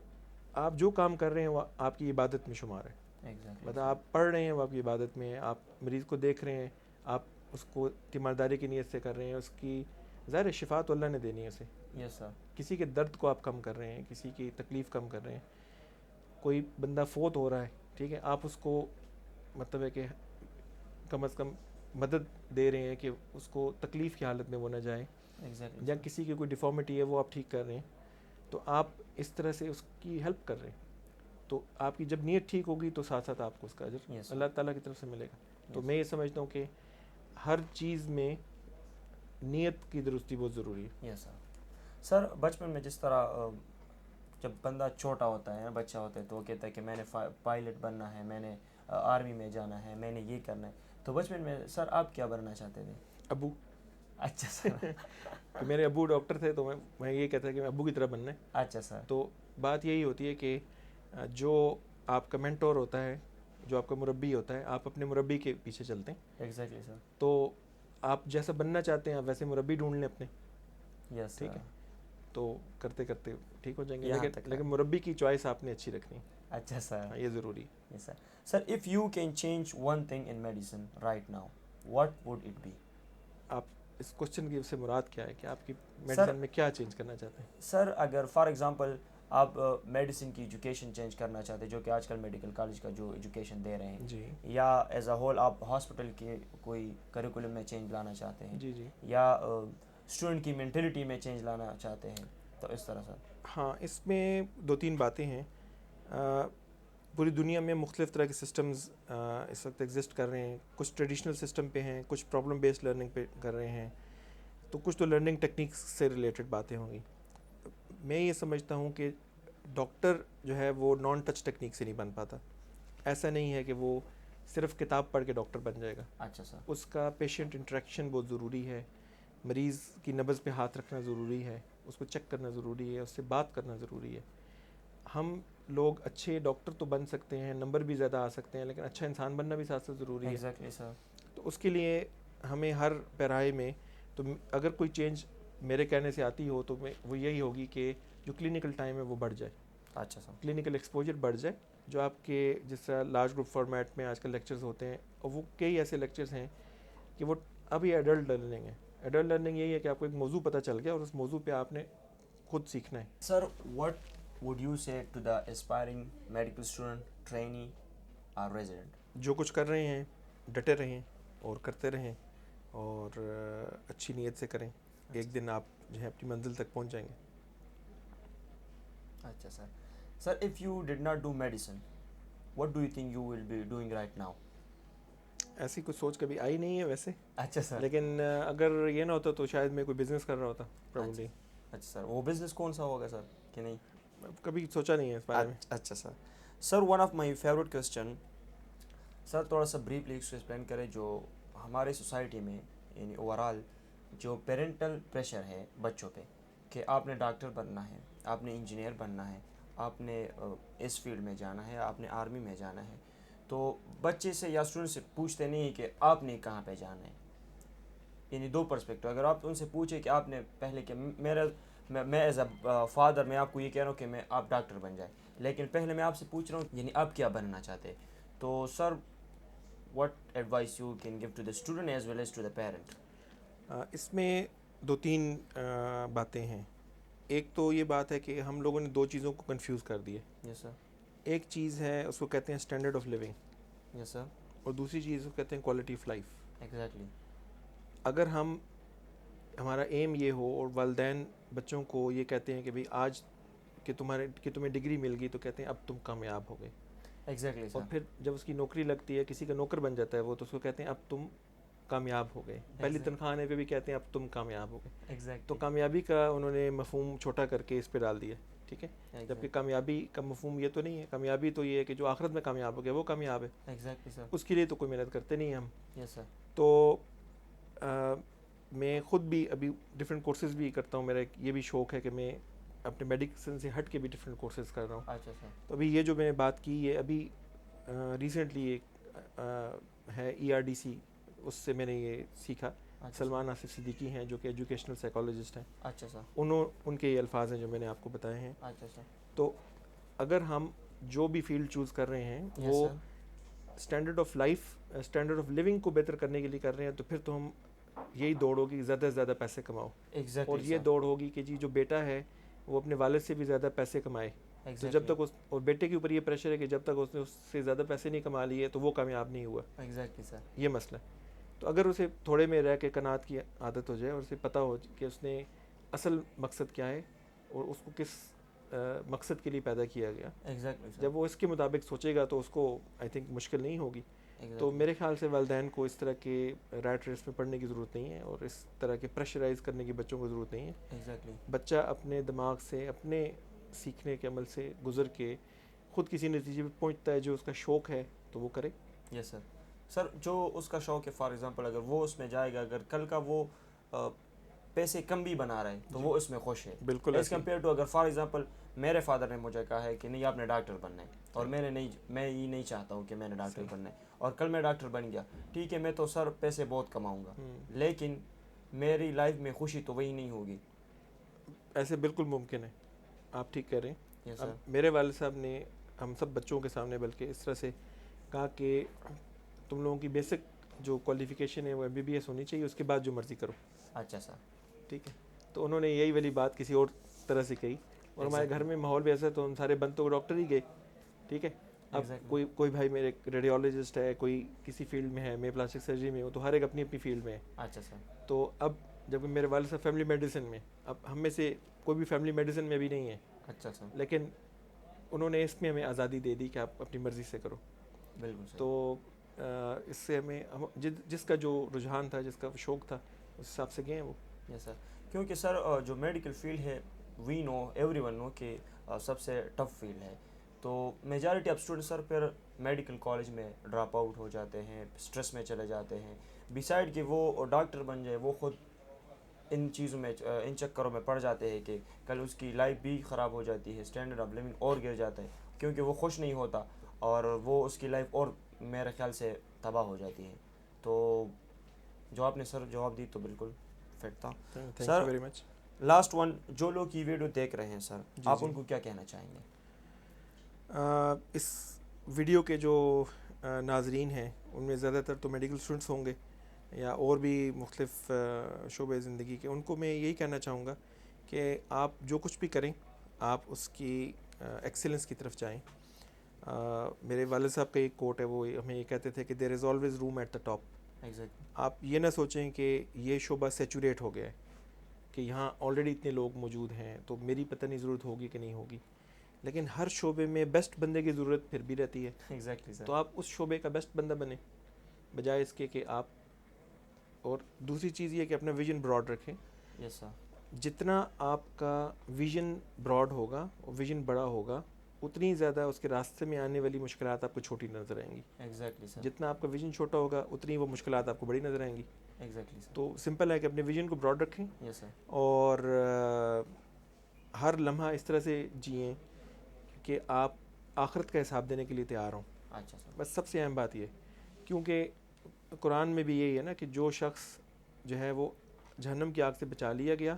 آپ جو کام کر رہے ہیں وہ آپ کی عبادت میں شمار ہے. مطلب آپ پڑھ رہے ہیں وہ آپ کی عبادت میں ہے, آپ مریض کو دیکھ رہے ہیں, آپ اس کو تیمارداری کی نیت سے کر رہے ہیں, اس کی ظاہر شفا تو اللہ نے دینی ہے اسے. یس سر. کسی کے درد کو آپ کم کر رہے ہیں, کسی کی تکلیف کم کر رہے ہیں. کوئی بندہ فوت ہو رہا ہے, ٹھیک ہے, آپ اس کو مطلب ہے کہ کم از کم مدد دے رہے ہیں کہ اس کو تکلیف کی حالت میں وہ نہ جائے, یا کسی کی کوئی ڈیفارمیٹی ہے وہ آپ ٹھیک کر رہے ہیں, تو آپ اس طرح سے اس کی ہیلپ کر رہے ہیں. تو آپ کی جب نیت ٹھیک ہوگی تو ساتھ ساتھ آپ کو اس کا اجر Yes, sir. اللہ تعالیٰ کی طرف سے ملے گا. تو Yes. میں یہ سمجھتا ہوں کہ ہر چیز میں نیت کی درستی بہت ضروری ہے. Yes sir. سر بچپن میں جس طرح جب بندہ چھوٹا ہوتا ہے بچہ ہوتا ہے تو وہ کہتا ہے کہ میں نے پائلٹ بننا ہے, میں نے آرمی میں جانا ہے, میں نے یہ کرنا ہے. تو بچپن میں سر آپ کیا بننا چاہتے تھے؟ ابو. اچھا سر. کہ میرے ابو ڈاکٹر تھے تو میں یہ کہتا کہ میں ابو کی طرح بننا ہے. اچھا سر. تو بات یہی ہوتی ہے کہ جو آپ کا مینٹور ہوتا ہے, جو آپ کا مربی ہوتا ہے, آپ اپنے مربی کے پیچھے چلتے ہیں. ایگزیکٹلی سر. تو آپ جیسا بننا چاہتے ہیں آپ ویسے مربی ڈھونڈ لیں اپنے. یس. ٹھیک ہے, تو کرتے کرتے ٹھیک ہو جائیں گے. یہاں تک لیکن مربی کی چوائس آپ نے اچھی رکھنی ہے. اچھا سر. یہ ضروری ہے. Yes sir. Sir if you can change one thing in medicine right now what would it be? آپ اس کوشچن کی سے مراد کیا ہے کہ آپ کی میڈیسن میں کیا چینج کرنا چاہتے ہیں؟ سر اگر فار ایگزامپل آپ میڈیسن کی ایجوکیشن چینج کرنا چاہتے ہیں جو کہ آج کل میڈیکل کالج کا جو ایجوکیشن دے رہے ہیں, جی یا ایز اے ہول آپ ہاسپٹل کے کوئی کریکولم میں چینج لانا چاہتے ہیں, جی جی یا اسٹوڈنٹ کی مینٹلٹی میں چینج لانا چاہتے ہیں, تو اس طرح سر. ہاں, اس میں دو تین باتیں ہیں. پوری دنیا میں مختلف طرح کے سسٹمز اس وقت ایگزسٹ کر رہے ہیں. کچھ ٹریڈیشنل سسٹم پہ ہیں, کچھ پرابلم بیسڈ لرننگ پہ کر رہے ہیں, تو کچھ تو لرننگ ٹیکنیکس سے ریلیٹڈ باتیں ہوں گی. میں یہ سمجھتا ہوں کہ ڈاکٹر جو ہے وہ نان ٹچ ٹیکنیک سے نہیں بن پاتا. ایسا نہیں ہے کہ وہ صرف کتاب پڑھ کے ڈاکٹر بن جائے گا. اچھا سر. اس کا پیشنٹ انٹریکشن بہت ضروری ہے, مریض کی نبض پہ ہاتھ رکھنا ضروری ہے, اس کو چیک کرنا ضروری ہے, اس سے بات کرنا ضروری ہے. ہم لوگ اچھے ڈاکٹر تو بن سکتے ہیں, نمبر بھی زیادہ آ سکتے ہیں, لیکن اچھا انسان بننا بھی ساتھ ساتھ ضروری ہے. ایگزیکٹلی سر. تو اس کے لیے ہمیں ہر پیرائے میں تو اگر کوئی چینج میرے کہنے سے آتی ہو تو وہ یہی ہوگی کہ جو کلینکل ٹائم ہے وہ بڑھ جائے. اچھا سر. کلینکل ایکسپوجر بڑھ جائے. جو آپ کے جس طرح لارج گروپ فارمیٹ میں آج کل لیکچرز ہوتے ہیں, اور وہ کئی ایسے لیکچرز ہیں کہ وہ ابھی ایڈلٹ لرننگ ہے. ایڈلٹ لرننگ یہی ہے کہ آپ کو ایک موضوع پتہ چل گیا اور اس موضوع پہ آپ نے خود سیکھنا ہے. سر what would you say to the aspiring medical student, trainee or resident? جو کچھ کر رہے ہیں ڈٹے رہیں اور کرتے رہیں اور اچھی نیت سے کریں. ایک دن آپ جو ہے اپنی منزل تک پہنچ جائیں گے. اچھا sir. Sir if you did not do medicine, what do you think you will be doing right now? ایسی کوئی سوچ کبھی آئی نہیں ہے ویسے, اچھا سر. لیکن اگر یہ نہ ہوتا تو شاید میں کوئی بزنس کر رہا ہوتا پرابلی. اچھا سر. وہ بزنس کون سا ہوگا سر کہ نہیں؟ کبھی سوچا نہیں ہے اس بارے میں. اچھا sir. Sir one of my favourite question, sir تھوڑا سا بریفلی ایکسپلین کریں جو ہمارے سوسائٹی میں یعنی اوور آل جو پیرنٹل پریشر ہے بچوں پہ کہ آپ نے ڈاکٹر بننا ہے, آپ نے انجینئر بننا ہے, آپ نے اس فیلڈ میں جانا ہے, آپ نے آرمی میں جانا ہے, تو بچے سے یا اسٹوڈنٹ سے پوچھتے نہیں کہ آپ نے کہاں پہ جانا ہے. یعنی دو پرسپیکٹو, اگر آپ ان سے پوچھیں کہ آپ نے پہلے کہ میں ایز اے فادر میں آپ کو یہ کہہ رہا ہوں کہ آپ ڈاکٹر بن جائیں, لیکن پہلے میں آپ سے پوچھ رہا ہوں یعنی آپ کیا بننا چاہتے ہیں. تو سر what advice you can give to the student as well as to the parent? اس میں دو تین باتیں ہیں. ایک تو یہ بات ہے کہ ہم لوگوں نے دو چیزوں کو کنفیوز کر دیا. یس سر. ایک چیز ہے اس کو کہتے ہیں اسٹینڈرڈ آف لیونگ, یس سر. اور دوسری چیز کو کہتے ہیں کوالٹی آف لائف. ایگزیکٹلی. اگر ہمارا ایم یہ ہو اور والدین بچوں کو یہ کہتے ہیں کہ بھئی آج کہ تمہیں ڈگری مل گئی تو کہتے ہیں اب تم کامیاب ہو گئے. ایگزیکٹلی سر. اور پھر جب اس کی نوکری لگتی ہے, کسی کا نوکر بن جاتا ہے وہ, تو اس کو کہتے ہیں اب تم کامیاب ہو گئے. پہلی تنخواہ آنے پہ بھی کہتے ہیں اب تم کامیاب ہو گئے. ایگزیکٹلی. تو کامیابی کا انہوں نے مفہوم چھوٹا کر کے اس پہ ڈال دیا. ٹھیک ہے, جبکہ کامیابی کا مفہوم یہ تو نہیں ہے. کامیابی تو یہ ہے کہ جو آخرت میں کامیاب ہو گیا وہ کامیاب ہے. ایگزیکٹلی سر. اس کے لیے تو کوئی محنت کرتے نہیں ہیں ہم. یس سر. تو میں خود بھی ابھی ڈفرینٹ کورسز بھی کرتا ہوں. میرا یہ بھی شوق ہے کہ میں اپنے میڈیسن سے ہٹ کے بھی ڈفرینٹ کورسز کر رہا ہوں. اچھا سر. تو ابھی یہ جو میں نے بات کی یہ ابھی ریسنٹلی ایک ہے ERDC, اس سے میں نے یہ سیکھا. سلمان آصف صدیقی ہیں جو کہ ایجوکیشنل سائیکالوجسٹ ہیں. اچھا سر. ان کے یہ الفاظ ہیں جو میں نے آپ کو بتائے ہیں. اچھا سر. تو اگر ہم جو بھی فیلڈ چوز کر رہے ہیں وہ standard of life, standard of living کو بہتر کرنے کے لیے کر رہے ہیں, تو پھر تو ہم یہی دوڑ ہوگی کہ زیادہ سے زیادہ پیسے کماؤ. اور یہ دوڑ ہوگی کہ جی جو بیٹا ہے وہ اپنے والد سے بھی زیادہ پیسے کمائے. تو جب تک اور بیٹے کے اوپر یہ پریشر ہے کہ جب تک اس نے اس سے زیادہ پیسے نہیں کما لیے تو وہ کامیاب نہیں ہوا. ایگزیکٹلی سر. یہ مسئلہ. تو اگر اسے تھوڑے میں رہ کے قناعت کی عادت ہو جائے اور اسے پتہ ہو کہ اس نے اصل مقصد کیا ہے اور اس کو کس مقصد کے لیے پیدا کیا گیا. ایگزیکٹلی سر. جب وہ اس کے مطابق سوچے گا تو اس کو آئی تھنک مشکل نہیں ہوگی. تو میرے خیال سے والدین کو اس طرح کے رائٹ ریس میں پڑھنے کی ضرورت نہیں ہے اور اس طرح کے پریشرائز کرنے کی بچوں کو ضرورت نہیں ہے. ایگزیکٹلی. بچہ اپنے دماغ سے اپنے سیکھنے کے عمل سے گزر کے خود کسی نتیجے پہ پہنچتا ہے. جو اس کا شوق ہے تو وہ کرے. یس سر. سر جو اس کا شوق ہے فار ایگزامپل اگر وہ اس میں جائے گا, اگر کل کا وہ پیسے کم بھی بنا رہے ہیں تو وہ اس میں خوش ہے. بالکل ایز کمپیئر ٹو اگر فار ایگزامپل میرے فادر نے مجھے کہا ہے کہ نہیں آپ نے ڈاکٹر بننا ہے, اور میں یہ نہیں چاہتا ہوں کہ میں نے ڈاکٹر بننا ہے, اور کل میں ڈاکٹر بن گیا, ٹھیک ہے میں تو سر پیسے بہت کماؤں گا, لیکن میری لائف میں خوشی تو وہی نہیں ہوگی. ایسے بالکل ممکن ہے, آپ ٹھیک کہہ رہے ہیں. یس سر. میرے والد صاحب نے ہم سب بچوں کے سامنے بلکہ اس طرح سے کہا کہ تم لوگوں کی بیسک جو کوالیفیکیشن ہے وہ MBBS ہونی چاہیے, اس کے بعد جو مرضی کرو. اچھا سر. ٹھیک ہے. تو انہوں نے یہی والی بات کسی اور طرح سے کہی, اور ہمارے گھر میں ماحول بھی ایسا ہے تو ہم سارے بند تو ڈاکٹر ہی گئے. ٹھیک ہے. اب کوئی بھائی میرے ریڈیولوجسٹ ہے, کوئی کسی فیلڈ میں ہے, میں پلاسٹک سرجری میں ہوں, تو ہر ایک اپنی اپنی فیلڈ میں ہے. اچھا سر. تو اب جب میرے والد صاحب فیملی میڈیسن میں, اب ہم میں سے کوئی بھی فیملی میڈیسن میں بھی نہیں ہے. اچھا سر. لیکن انہوں نے اس میں ہمیں آزادی دے دی کہ آپ اپنی مرضی سے کرو. بالکل سر. تو اس سے ہمیں جس کا جو رجحان تھا, جس کا شوق تھا, اس حساب سے گئے ہیں وہ. یس سر. کیونکہ سر جو میڈیکل فیلڈ ہے وی نو ایوری ون نو کہ سب سے ٹف فیلڈ ہے. تو میجارٹی آف اسٹوڈنٹ سر پھر میڈیکل کالج میں ڈراپ آؤٹ ہو جاتے ہیں, اسٹریس میں چلے جاتے ہیں. بیسائڈ کہ وہ ڈاکٹر بن جائے, وہ خود ان چیزوں میں ان چکروں میں پڑ جاتے ہیں کہ کل اس کی لائف بھی خراب ہو جاتی ہے, اسٹینڈرڈ آف لیونگ اور گر جاتا ہے, کیونکہ وہ خوش نہیں ہوتا اور وہ اس کی لائف اور میرے خیال سے تباہ ہو جاتی ہے. تو جو آپ نے سر جواب دی تو بالکل فٹ تھا. سر ویری مچ. لاسٹ ون, جو لوگ یہ ویڈیو دیکھ رہے ہیں سر, آپ ان کو کیا کہنا چاہیں گے؟ اس ویڈیو کے جو ناظرین ہیں ان میں زیادہ تر تو میڈیکل اسٹوڈنٹس ہوں گے یا اور بھی مختلف شعبے زندگی کے. ان کو میں یہی کہنا چاہوں گا کہ آپ جو کچھ بھی کریں آپ اس کی ایکسیلنس کی طرف جائیں. میرے والد صاحب کا ایک کوٹ ہے, وہ ہمیں یہ کہتے تھے کہ there is always room at the top. آپ یہ نہ سوچیں کہ یہ شعبہ سیچوریٹ ہو گیا ہے, کہ یہاں آلریڈی اتنے لوگ موجود ہیں تو میری پتہ نہیں ضرورت ہوگی کہ نہیں ہوگی. لیکن ہر شعبے میں بیسٹ بندے کی ضرورت پھر بھی رہتی ہے. تو آپ اس شعبے کا بیسٹ بندہ بنیں بجائے اس کے کہ آپ. اور دوسری چیز یہ کہ اپنا ویژن براڈ رکھیں. یس سر. جتنا آپ کا ویژن براڈ ہوگا, ویژن بڑا ہوگا, اتنی زیادہ اس کے راستے میں آنے والی مشکلات آپ کو چھوٹی نظر آئیں گی. ایگزیکٹلی سر. جتنا آپ کا ویژن چھوٹا ہوگا اتنی وہ مشکلات آپ کو بڑی نظر آئیں گی. ایگزیکٹلی سر. تو سمپل ہے کہ اپنے ویژن کو براڈ رکھیں. یس سر. اور ہر لمحہ اس طرح سے جئیں کہ آپ آخرت کا حساب دینے کے لیے تیار ہوں. اچھا سر. بس سب سے اہم بات یہ, کیونکہ قرآن میں بھی یہی ہے نا کہ جو شخص جو ہے وہ جہنم کی آگ سے بچا لیا گیا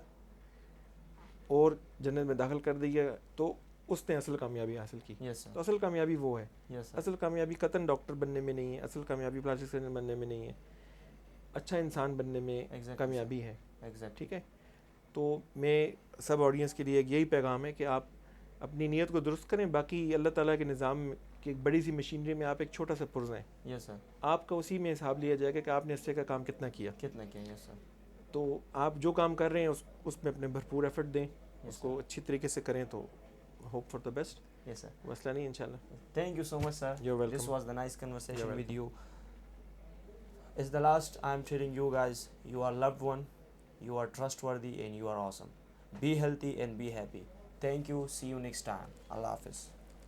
اور جنت میں داخل کر دیا تو اس نے اصل کامیابی حاصل کی. یس سر. تو اصل کامیابی وہ ہے. یس سر. اصل کامیابی قطن ڈاکٹر بننے میں نہیں ہے, اصل کامیابی پلاسٹک سرجن بننے میں نہیں ہے, اچھا انسان بننے میں کامیابی ہے. ٹھیک ہے. تو میں سب آڈینس کے لیے یہی پیغام ہے کہ آپ اپنی نیت کو درست کریں. باقی اللہ تعالیٰ کے نظام کی ایک بڑی سی مشینری میں آپ ایک چھوٹا سا پرزہ ہیں. یس سر. آپ کا اسی میں حساب لیا جائے گا کہ آپ نے حصے کا کام کتنا کیا. یس سر. تو آپ جو کام کر رہے ہیں اس میں اپنے بھرپور ایفرٹ دیں, اس کو اچھی طریقے سے کریں تو ہوپ فار دا بیسٹ. یس سر. مسئلہ نہیں انشاءاللہ. Thank you so much sir. You're welcome. This was the nice conversation You're with you. It's the last I'm telling you guys, you are loved one, you are trustworthy and you are awesome. Be healthy and be happy. Thank you. See you next time. Allah Hafiz.